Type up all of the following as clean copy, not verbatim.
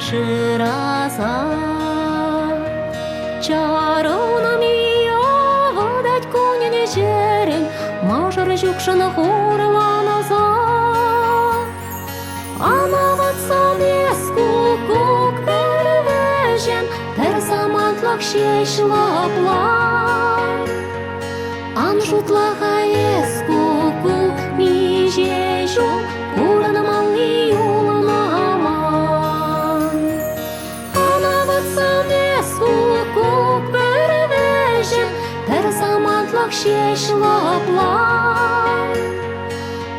шираса. Чарауна мия водать коня не черень, мажор жукшина хурланаса. Анаватса беску кук перевежен, персамантлах шешлаплар. Анжутлаха еску кук мижежу, уранамал и уламаман. Анаватса беску кук перевежен, персамантлах шешлаплар.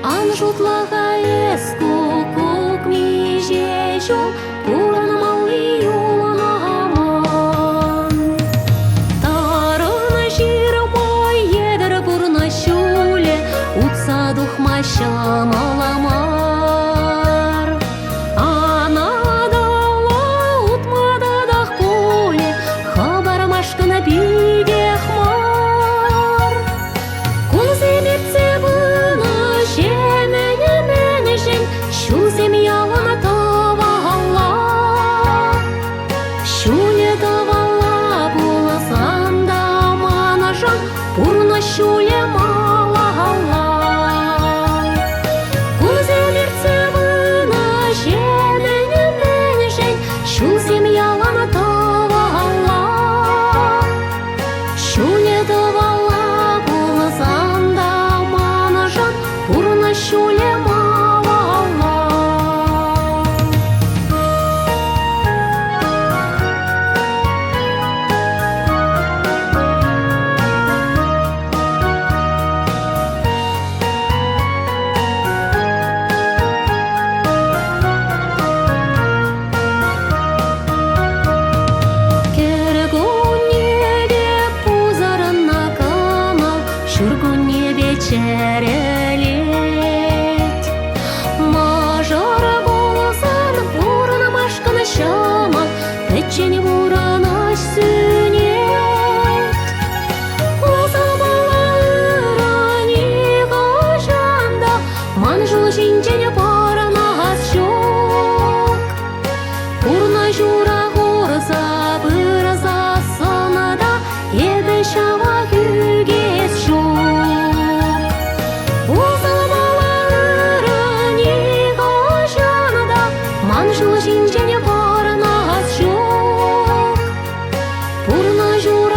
Анжутлаха еску кук мижежу, уранамал и уламаман. Тарына жиры бой едір бұрна шуле, утса духмаща маламар. Анадала утмададах поле, хабармашкана бидех мар. Кузы берце бұны жемене-менежен, шу земялана тавала. Шуле тавала боласан да манажан, пурна шуле малала. Кузы берце бұны жемене-менежен, шу земялана тавала. Шуле тавала боласан да манажан, пурна шуле малала. Черелет мажор болсан бурна машкана шама, печень бурана сүнет. Озабаларани гожанда, манжул жинжене баранас жок. Бурна жура горза бырза санада, еді шава күгес жок. Манжул жинжене баранас жок. Пурна жура